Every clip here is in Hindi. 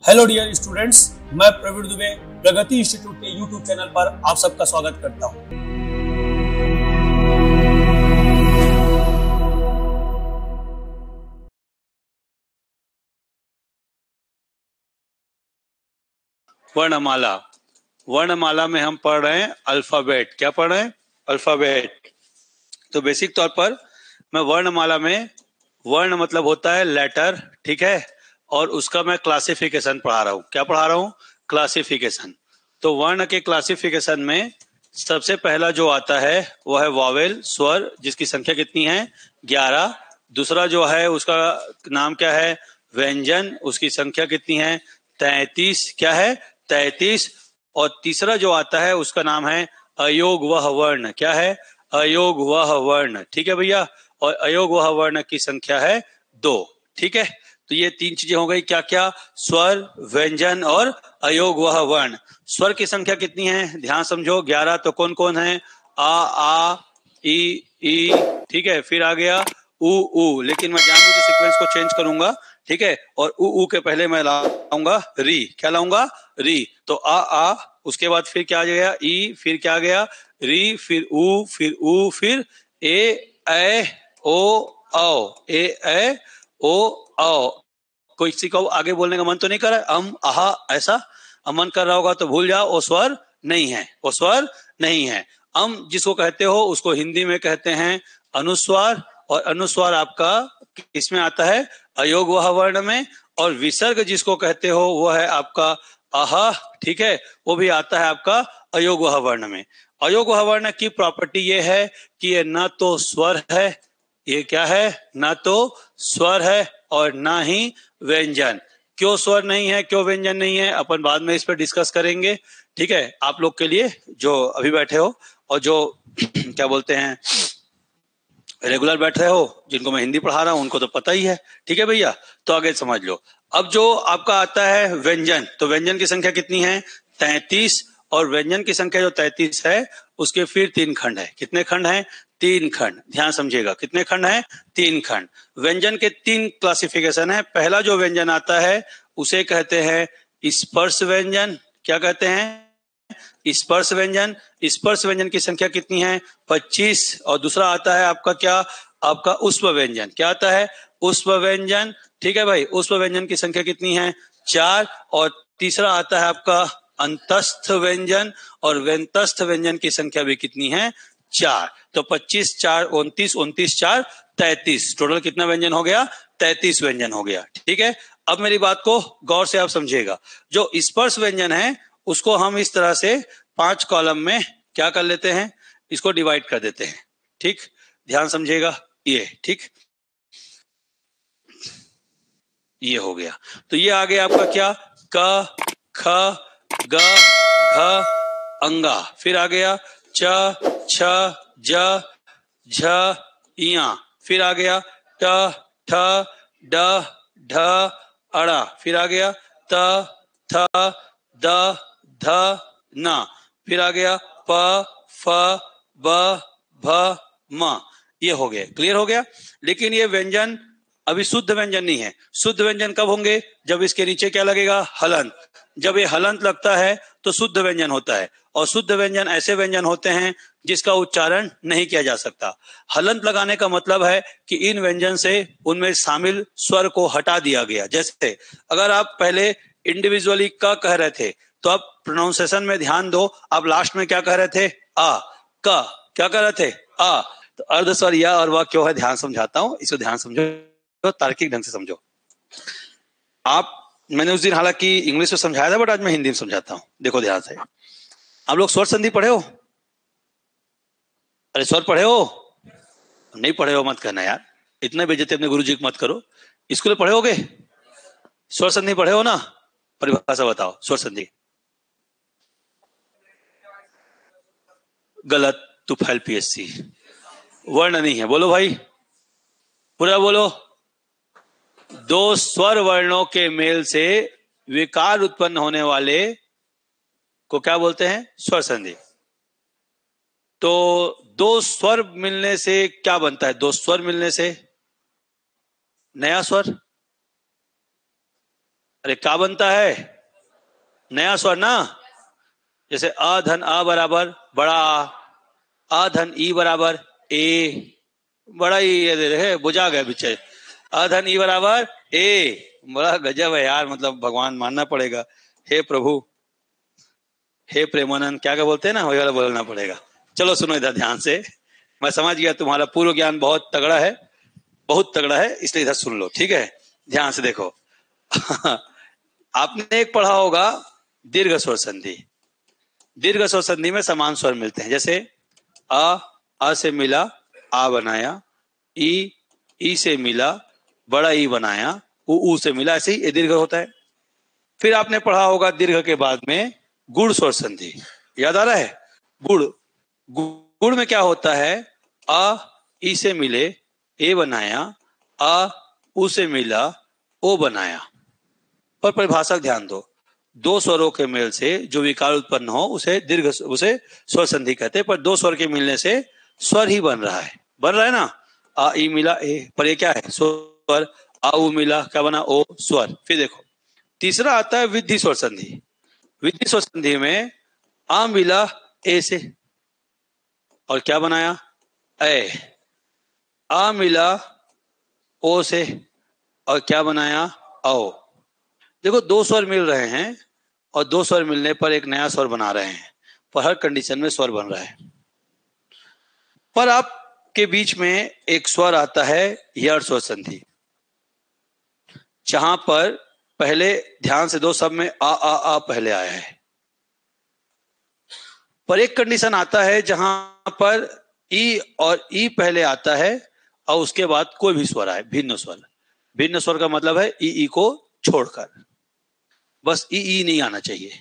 हेलो डियर स्टूडेंट्स, मैं प्रवीण दुबे प्रगति इंस्टीट्यूट के यूट्यूब चैनल पर आप सबका स्वागत करता हूं। वर्णमाला। वर्णमाला में हम पढ़ रहे हैं अल्फाबेट। क्या पढ़ रहे हैं? अल्फाबेट। तो बेसिक तौर पर मैं वर्णमाला में, वर्ण मतलब होता है लेटर, ठीक है, और उसका मैं क्लासिफिकेशन पढ़ा रहा हूं। क्या पढ़ा रहा हूं? क्लासिफिकेशन। तो वर्ण के क्लासिफिकेशन में सबसे पहला जो आता है वो है वॉवेल, स्वर, जिसकी संख्या कितनी है? 11। दूसरा जो है उसका नाम क्या है? व्यंजन, उसकी संख्या कितनी है? 33। क्या है? 33। और तीसरा जो आता है उसका नाम है अयोग वह वर्ण। क्या है? अयोग वह वर्ण। ठीक है भैया। और अयोग वह वर्ण की संख्या है 2। ठीक है, तो ये तीन चीजें हो गई। क्या क्या? स्वर, व्यंजन और अयोग वह वर्ण। स्वर की संख्या कितनी है? ध्यान समझो, 11। तो कौन कौन है? आ, ई, ठीक है। फिर आ गया उ, लेकिन मैं जानबूझ सीक्वेंस को चेंज करूंगा, ठीक है। और उ के पहले मैं लाऊंगा री। क्या लाऊंगा? री। तो आ, उसके बाद फिर क्या आ गया? ई, फिर क्या आ गया? री, फिर उ, फिर ए ओ औ, ए ओ औ। कोई किसी को आगे बोलने का मन तो नहीं कर रहा? आहा ऐसा मन कर रहा होगा तो भूल जाओ, वो स्वर नहीं है, वो स्वर नहीं है। जिसको कहते हो उसको हिंदी में कहते हैं अनुस्वार, और अनुस्वार आपका किसमें आता है? अयोग वह वर्ण में। और विसर्ग जिसको कहते हो वो है आपका आहा, ठीक है, वो भी आता है आपका अयोग वह वर्ण में। अयोग वह वर्ण की प्रॉपर्टी ये है कि ये ना तो स्वर है, ये क्या है? ना तो स्वर है और ना ही व्यंजन। क्यों स्वर नहीं है, क्यों व्यंजन नहीं है, अपन बाद में इस पर डिस्कस करेंगे। ठीक है, आप लोग के लिए जो अभी बैठे हो और जो क्या बोलते हैं रेगुलर बैठ रहे हो, जिनको मैं हिंदी पढ़ा रहा हूं, उनको तो पता ही है। ठीक है भैया, तो आगे समझ लो। अब जो आपका आता है व्यंजन, तो व्यंजन की संख्या कितनी है? 33। और व्यंजन की संख्या जो 33 है उसके फिर 3 खंड है। कितने खंड हैं? 3 खंड। ध्यान समझिएगा, कितने खंड हैं? 3 खंड। व्यंजन के 3 क्लासिफिकेशन है। पहला जो व्यंजन आता है उसे कहते हैं स्पर्श व्यंजन। क्या कहते हैं? स्पर्श व्यंजन। स्पर्श व्यंजन की संख्या कितनी है? 25। और दूसरा आता है आपका क्या? आपका उष्म व्यंजन। क्या आता है? उष्म व्यंजन। ठीक है भाई, उष्म व्यंजन की संख्या कितनी है? 4। और तीसरा आता है आपका अंतस्थ व्यंजन, और व्यंतस्थ व्यंजन की संख्या भी कितनी है? 4। तो 25 4 29, 29 4 33। टोटल कितना व्यंजन हो गया? 33 व्यंजन हो गया। ठीक है, अब मेरी बात को गौर से आप समझिएगा। जो स्पर्श व्यंजन है उसको हम इस तरह से 5 कॉलम में क्या कर लेते हैं? इसको डिवाइड कर देते हैं। ठीक, ध्यान समझिएगा। ये ठीक, ये हो गया। तो ये आ गया आपका क्या? क, ख, ग, घ, अंगा। फिर आ गया च, छ, ज, झ, इया। फिर आ गया ट, ठ, ड, ढ, अड़ा। फिर आ गया त, थ, द, ध, न। फिर आ गया प, फ, ब, भ, म। ये हो गया। क्लियर हो गया। लेकिन ये व्यंजन अभी शुद्ध व्यंजन नहीं है। शुद्ध व्यंजन कब होंगे? जब इसके नीचे क्या लगेगा? हलंत। जब ये हलंत लगता है तो शुद्ध व्यंजन होता है। और शुद्ध व्यंजन ऐसे व्यंजन होते हैं जिसका उच्चारण नहीं किया जा सकता। हलंत लगाने का मतलब है कि इन व्यंजन से उनमें शामिल स्वर को हटा दिया गया। जैसे अगर आप पहले इंडिविजुअली क कह रहे थे तो आप प्रोनाउंसिएशन में ध्यान दो, आप लास्ट में क्या कह रहे थे? आ, क। क्या कह रहे थे? आ। तो अर्धस्वर या और वह क्यों है, ध्यान समझाता हूं, इसको ध्यान समझो, तो तार्किक ढंग से समझो। आप, मैंने उस दिन हालांकि इंग्लिश में समझाया था, बट आज मैं हिंदी में समझाता हूं। देखो ध्यान से। आप लोग स्वर संधि पढ़े हो? अरे स्वर पढ़े हो? नहीं पढ़े हो मत कहना यार, इतना बेइज्जती अपने गुरु जी को मत करो। स्कूल में पढ़े होगे? स्वर संधि पढ़े हो ना? परिभाषा बताओ स्वर संधि। गलत, टू फाइल पीएससी। वर्ण नहीं है। बोलो भाई, पूरा बोलो। 2 स्वर वर्णों के मेल से विकार उत्पन्न होने वाले को क्या बोलते हैं? स्वर संधि। तो 2 स्वर मिलने से क्या बनता है? 2 स्वर मिलने से नया स्वर। अरे क्या बनता है? नया स्वर ना। जैसे अ धन अ बराबर बड़ा आ धन ई बराबर ए, बड़ा ही ये दे रहे बुझा गए पीछे। अ धन ई बराबर ए, बड़ा गजब है यार, मतलब भगवान मानना पड़ेगा। हे प्रभु, हे प्रेमानंद, क्या क्या बोलते हैं ना, वही वाला बोलना पड़ेगा। चलो सुनो इधर ध्यान से, मैं समझ गया तुम्हारा पूर्व ज्ञान बहुत तगड़ा है, बहुत तगड़ा है, इसलिए इधर सुन लो, ठीक है? ध्यान से देखो। आपने एक पढ़ा होगा दीर्घ स्वर संधि। दीर्घ स्वर संधि में समान स्वर मिलते हैं, जैसे अ से मिला आ बनाया, ई से मिला बड़ा ई बनाया, ऊ से मिला, ऐसे ही ये दीर्घ होता है। फिर आपने पढ़ा होगा दीर्घ के बाद में गुण स्वर संधि, याद आ रहा है? गुण, गुण में क्या होता है? अ ई से मिले ए बनाया, अ उ से मिला ओ बनाया। पर परिभाषा ध्यान दो, दो स्वरों के मेल से जो विकार उत्पन्न हो उसे दीर्घ, उसे स्वर संधि कहते हैं। पर दो स्वर के मिलने से स्वर ही बन रहा है, बन रहा है ना। आ ई मिला ए, पर ये क्या है? स्वर। आ उ मिला क्या बना? ओ, स्वर। फिर देखो तीसरा आता है विधि स्वर संधि। विधि स्वर संधि में आ मिला ए से और क्या बनाया? ए। आ मिला ओ से और क्या बनाया? ओ। देखो दो स्वर मिल रहे हैं और दो स्वर मिलने पर एक नया स्वर बना रहे हैं, पर हर कंडीशन में स्वर बन रहा है। पर आपके बीच में एक स्वर आता है यड़ स्वर संधि, जहां पर पहले ध्यान से दो, सब में आ पहले आया है। पर एक कंडीशन आता है जहां पर ई और ई पहले आता है और उसके बाद कोई भी स्वर आए, भिन्न स्वर। भिन्न स्वर का मतलब है ई को छोड़कर, बस ई नहीं आना चाहिए।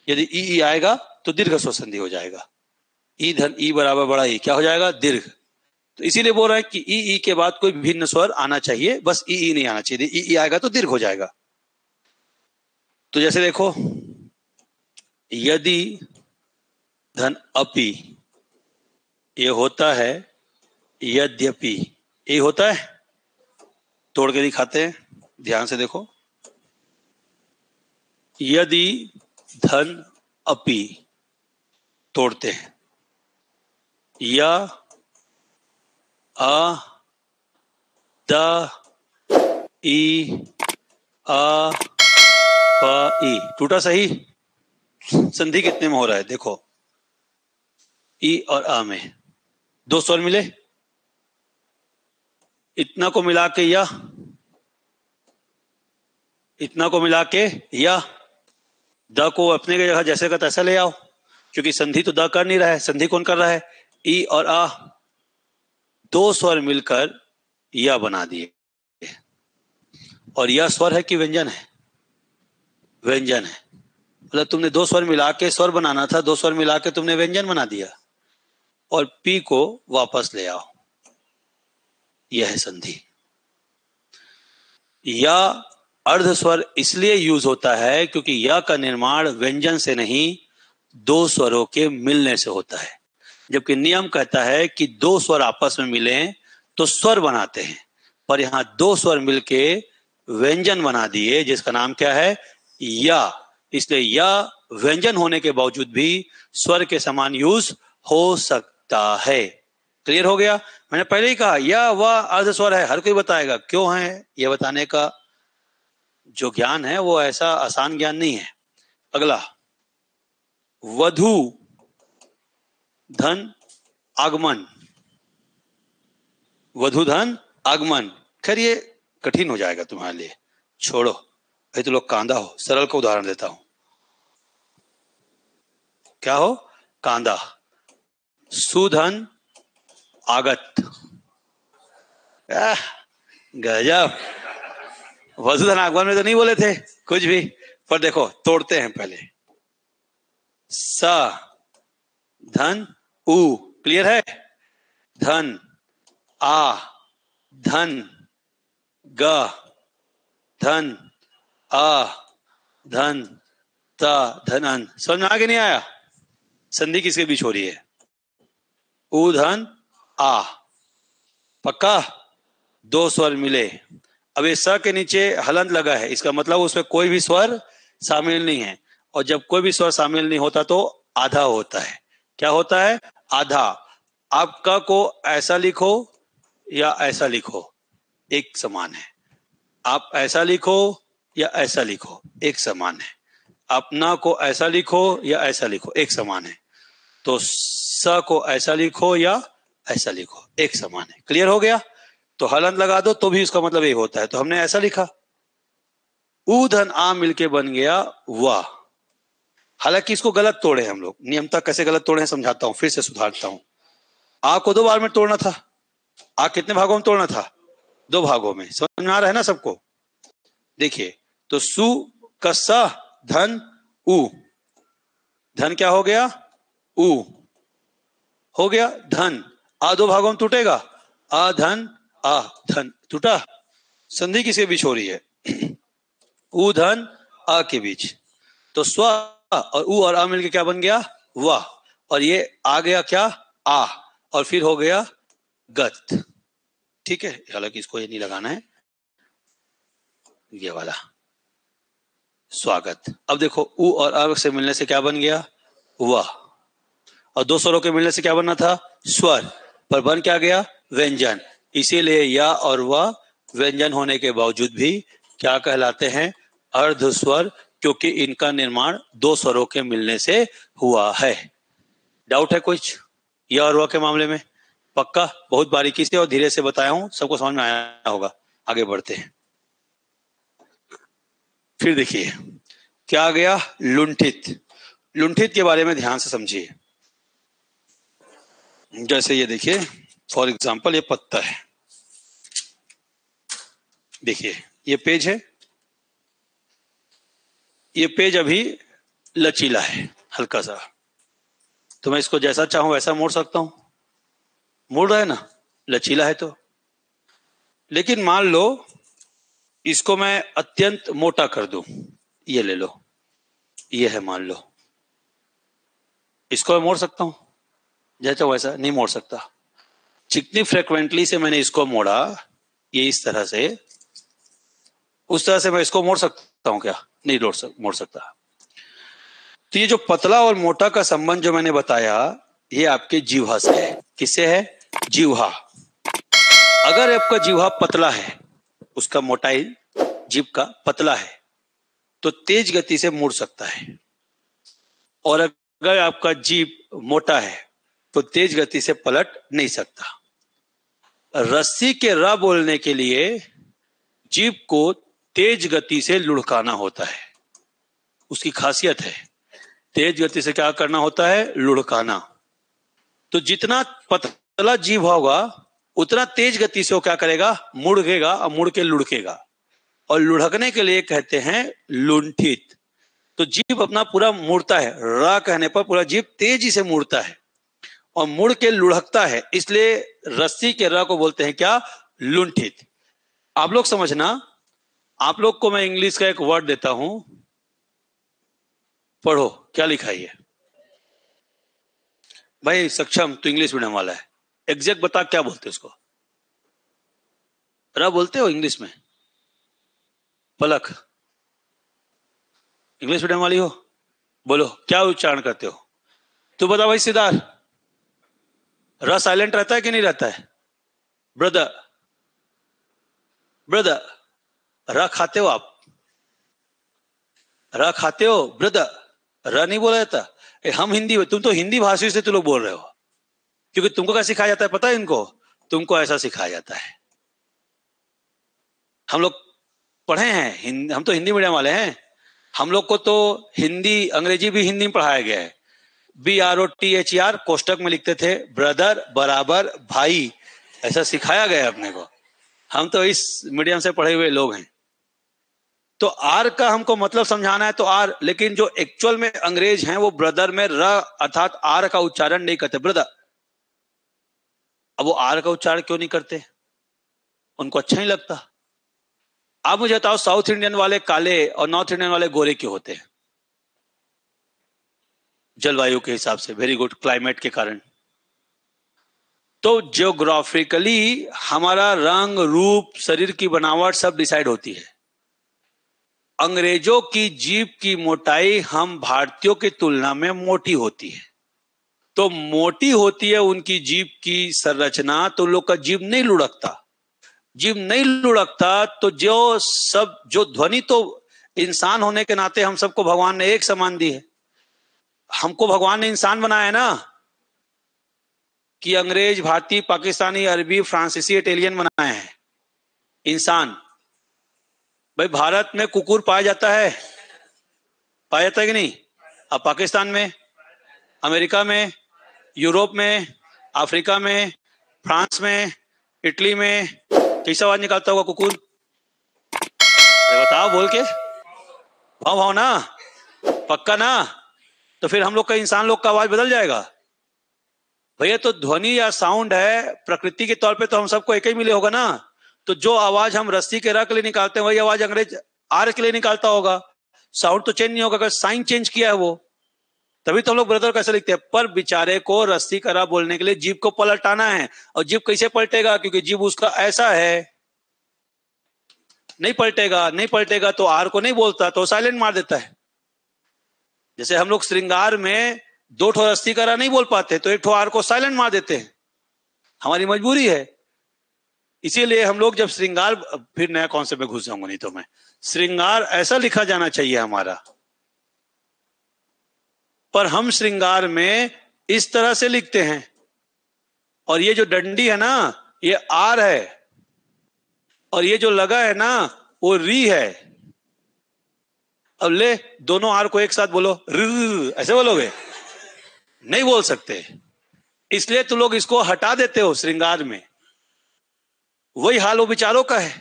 यदि ई आएगा तो दीर्घ स्वर संधि हो जाएगा। ई धन ई बराबर बड़ा ई क्या हो जाएगा? दीर्घ। तो इसीलिए बोल रहे हैं कि ई के बाद कोई भिन्न स्वर आना चाहिए, बस ई नहीं आना चाहिए। ई आएगा तो दीर्घ हो जाएगा। तो जैसे देखो, यदि धन अपि, ये होता है यद्यपि, ये होता है। तोड़ के दिखाते हैं, ध्यान से देखो। यदि धन अपि, तोड़ते हैं, या आ द ई आ प ई, टूटा सही। संधि कितने में हो रहा है देखो, ई और आ में दो स्वर मिले, इतना को मिला के या, इतना को मिला के या, द को अपने की जगह जैसे का तैसा ले आओ, क्योंकि संधि तो द कर नहीं रहा है, संधि कौन कर रहा है? ई और आ। दो स्वर मिलकर या बना दिए, और यह स्वर है कि व्यंजन है? व्यंजन है। मतलब तुमने दो स्वर मिला के स्वर बनाना था, दो स्वर मिला के तुमने व्यंजन बना दिया, और पी को वापस ले आओ, यह है संधि। या अर्ध स्वर इसलिए यूज होता है क्योंकि या का निर्माण व्यंजन से नहीं, दो स्वरों के मिलने से होता है। जबकि नियम कहता है कि दो स्वर आपस में मिले तो स्वर बनाते हैं, पर यहां दो स्वर मिलके व्यंजन बना दिए, जिसका नाम क्या है? या। इसलिए या व्यंजन होने के बावजूद भी स्वर के समान यूज हो सकता है। क्लियर हो गया? मैंने पहले ही कहा या वह अर्ध स्वर है, हर कोई बताएगा क्यों है, यह बताने का जो ज्ञान है वो ऐसा आसान ज्ञान नहीं है। अगला, वधु धन आगमन। वधु धन आगमन, खैर ये कठिन हो जाएगा तुम्हारे लिए, छोड़ो, अभी तो लोग कांदा हो। सरल का उदाहरण देता हूं, क्या हो? कांदा। सुधन आगत, गजब। वसुधन आगमन में तो नहीं बोले थे कुछ भी, पर देखो तोड़ते हैं पहले। स धन उ, क्लियर है? धन आ, धन ग, धन आ, धन ता, धन अन। समझ में आगे नहीं आया? संधि किसके बीच हो रही है? उ धन आ, पक्का? दो स्वर मिले, अब इस स के नीचे हलंत लगा है, इसका मतलब उसमें कोई भी स्वर शामिल नहीं है, और जब कोई भी स्वर शामिल नहीं होता तो आधा होता है। क्या होता है? आधा। आप क को ऐसा लिखो या ऐसा लिखो, एक समान है। आप ऐसा लिखो या ऐसा लिखो, एक समान है। आप ना को ऐसा लिखो या ऐसा लिखो, एक समान है। तो स को ऐसा लिखो या ऐसा लिखो, एक समान है। क्लियर हो गया? तो हलंत लगा दो तो भी उसका मतलब एक होता है। तो हमने ऐसा लिखा, ऊ धन आ मिलके बन गया वाह। हालांकि इसको गलत तोड़े हम लोग, नियमता कैसे गलत तोड़े हैं समझाता हूं, फिर से सुधारता हूं। आ को 2 बार में तोड़ना था। आ कितने भागों में तोड़ना था? 2 भागों में। समझ में आ रहा है ना सबको? देखिए, तो सु का स धन उ, धन क्या हो गया? उ हो गया धन। आ 2 भागों में टूटेगा, आ धन आ धन, टूटा। संधि किसके बीच हो रही है? उ धन आ के बीच। तो स्व और उ और आ मिलके क्या बन गया? वाह। और ये आ गया क्या? आ, और फिर हो गया गत। ठीक है, हालांकि इसको ये नहीं लगाना है, ये वाला स्वागत। अब देखो, उ और आ से मिलने से क्या बन गया? वाह। और 2 स्वरों के मिलने से क्या बनना था? स्वर। पर बन क्या गया? व्यंजन। इसीलिए या और वह व्यंजन होने के बावजूद भी क्या कहलाते हैं? अर्ध स्वर, क्योंकि इनका निर्माण 2 स्वरों के मिलने से हुआ है। डाउट है कुछ या और वह के मामले में? पक्का? बहुत बारीकी से और धीरे से बताया हूं, सबको समझ में आया होगा। आगे बढ़ते हैं। फिर देखिए क्या आ गया? लुंठित। लुंठित के बारे में ध्यान से समझिए। जैसे ये देखिए, फॉर एग्जाम्पल ये पत्ता है, देखिए ये पेज है, ये पेज अभी लचीला है हल्का सा, तो मैं इसको जैसा चाहूं वैसा मोड़ सकता हूं। मोड़ रहा है ना, लचीला है तो। लेकिन मान लो इसको मैं अत्यंत मोटा कर दूं, ये ले लो, ये है मान लो, इसको मैं मोड़ सकता हूं? जैसा वैसा नहीं मोड़ सकता। जितनी फ्रिक्वेंटली से मैंने इसको मोड़ा, ये इस तरह से, उस तरह से मैं इसको मोड़ सकता हूं क्या? नहीं मोड़ सकता। तो ये जो पतला और मोटा का संबंध जो मैंने बताया, ये आपके जीवा से है। किससे है? जीवा। अगर आपका जीवा पतला है, उसका मोटाई जीभ का पतला है, तो तेज गति से मुड़ सकता है। और अगर आपका जीभ मोटा है तो तेज गति से पलट नहीं सकता। रस्सी के र बोलने के लिए जीभ को तेज गति से लुढ़काना होता है, उसकी खासियत है। तेज गति से क्या करना होता है? लुढ़काना। तो जितना पतला जीभ होगा उतना तेज गति से वो क्या करेगा? मुड़ेगा, और मुड़ के लुढ़केगा। और लुढ़कने के लिए कहते हैं लुंठित। तो जीभ अपना पूरा मुड़ता है, रा कहने पर पूरा जीभ तेजी से मुड़ता है और मुड़ के लुढ़कता है, इसलिए रस्सी के रा को बोलते हैं क्या? लुंठित। आप लोग समझना, आप लोग को मैं इंग्लिश का एक वर्ड देता हूं, पढ़ो क्या लिखा है ये। भाई सक्षम तो इंग्लिश मीडियम वाला है, एग्जैक्ट बता क्या बोलते हैं उसको? रा बोलते हो इंग्लिश में? पलक इंग्लिश मीडियम वाली हो, बोलो क्या उच्चारण करते हो? तू बता भाई सिद्धार्थ, रा साइलेंट रहता है कि नहीं रहता है? ब्रदर, ब्रदर, रा खाते हो आप? रा खाते हो ब्रदर? रा नहीं बोला जाता। हम हिंदी, तुम तो हिंदी भाषी से तुम लोग बोल रहे हो, क्योंकि तुमको क्या सिखाया जाता है पता है इनको? तुमको ऐसा सिखाया जाता है। हम लोग पढ़े हैं, हम तो हिंदी मीडियम वाले हैं, हम लोग को तो हिंदी अंग्रेजी भी हिंदी में पढ़ाया गया है। BROTHER कोष्टक में लिखते थे, ब्रदर बराबर भाई, ऐसा सिखाया गया है अपने को। हम तो इस मीडियम से पढ़े हुए लोग हैं। तो आर का हमको मतलब समझाना है तो आर, लेकिन जो एक्चुअल में अंग्रेज हैं वो ब्रदर में र अर्थात आर का उच्चारण नहीं करते, ब्रदर। अब वो आर का उच्चारण क्यों नहीं करते? उनको अच्छा नहीं लगता। आप मुझे बताओ, साउथ इंडियन वाले काले और नॉर्थ इंडियन वाले गोरे क्यों होते हैं? जलवायु के हिसाब से, वेरी गुड, क्लाइमेट के कारण। तो जियोग्राफिकली हमारा रंग, रूप, शरीर की बनावट सब डिसाइड होती है। अंग्रेजों की जीभ की मोटाई हम भारतीयों की तुलना में मोटी होती है। तो मोटी होती है उनकी जीभ की संरचना, तो लोग का जीभ नहीं लुढ़कता। जीभ नहीं लुढ़कता तो जो ध्वनि, तो इंसान होने के नाते हम सबको भगवान ने एक समान दी है। हमको भगवान ने इंसान बनाया है ना, कि अंग्रेज, भारतीय, पाकिस्तानी, अरबी, फ्रांसीसी, इटालियन बनाए हैं इंसान। भाई भारत में कुकुर पाया जाता है कि नहीं? अब पाकिस्तान में, अमेरिका में, यूरोप में, अफ्रीका में, फ्रांस में, इटली में कैसा आवाज निकालता होगा कुकुर? अरे बताओ बोल के, भाव भाव ना, पक्का ना? तो फिर हम लोग का, इंसान लोग का आवाज बदल जाएगा भैया। तो ध्वनि या साउंड है, प्रकृति के तौर पे तो हम सबको एक ही मिले होगा ना। तो जो आवाज हम रस्सी के र के लिए निकालते हैं, वही आवाज अंग्रेज आर के लिए निकालता होगा। साउंड तो चेंज नहीं होगा, अगर साइन चेंज किया है वो, तभी तो हम लोग ब्रदर कैसे लिखते हैं। पर बेचारे को रस्सी करा बोलने के लिए जीभ को पलटाना है, और जीभ कैसे पलटेगा? क्योंकि जीभ उसका ऐसा है, नहीं पलटेगा तो आर को नहीं बोलता, तो साइलेंट मार देता है। जैसे हम लोग श्रृंगार में 2 ठो रस्सी करा नहीं बोल पाते, तो 1 ठो आर को साइलेंट मार देते हैं, हमारी मजबूरी है। इसीलिए हम लोग जब श्रृंगार, फिर नया कॉन्सेप्ट में घुस जाऊंगा नहीं तो मैं, श्रृंगार ऐसा लिखा जाना चाहिए हमारा, पर हम श्रृंगार में इस तरह से लिखते हैं। और ये जो डंडी है ना, ये आर है, और ये जो लगा है ना, वो री है। अब ले, दोनों आर को एक साथ बोलो, ऐसे बोलोगे? नहीं बोल सकते, इसलिए तो लोग इसको हटा देते हो श्रृंगार में। वही हाल वो विचारों का है।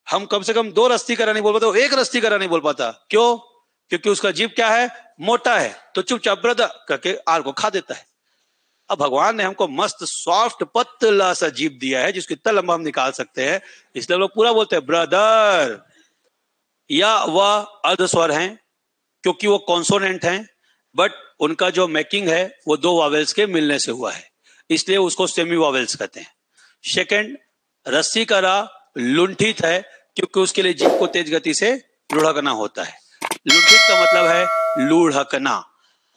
हम कम से कम 2 रस्ती करा नहीं बोल पाते, 1 रस्ती करा नहीं बोल पाता। क्यों? क्योंकि उसका जीभ क्या है? मोटा है, तो चुपचाप ब्रदर करके आर को खा देता है। अब भगवान ने हमको मस्त सॉफ्ट पतला सा जीभ दिया है, जिसको इतना लंबा हम निकाल सकते हैं, इसलिए हम लोग पूरा बोलते हैं ब्रदर। या वह अर्ध स्वर हैं, क्योंकि वो कॉन्सोनेंट हैं, बट उनका जो मेकिंग है वो 2 वावेल्स के मिलने से हुआ है, इसलिए उसको सेमी वावेल्स कहते हैं। सेकंड, रस्सी करा लुंठित है, क्योंकि उसके लिए जीभ को तेज गति से लुढ़कना होता है। लुंठित का मतलब है लुढ़कना,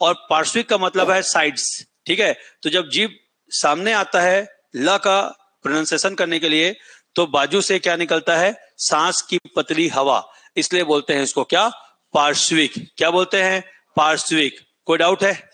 और पार्श्विक का मतलब है साइड्स। ठीक है, तो जब जीभ सामने आता है ल का प्रोनाउंसिएशन करने के लिए, तो बाजू से क्या निकलता है? सांस की पतली हवा, इसलिए बोलते हैं इसको क्या? पार्श्विक। क्या बोलते हैं? पार्श्विक। कोई डाउट है?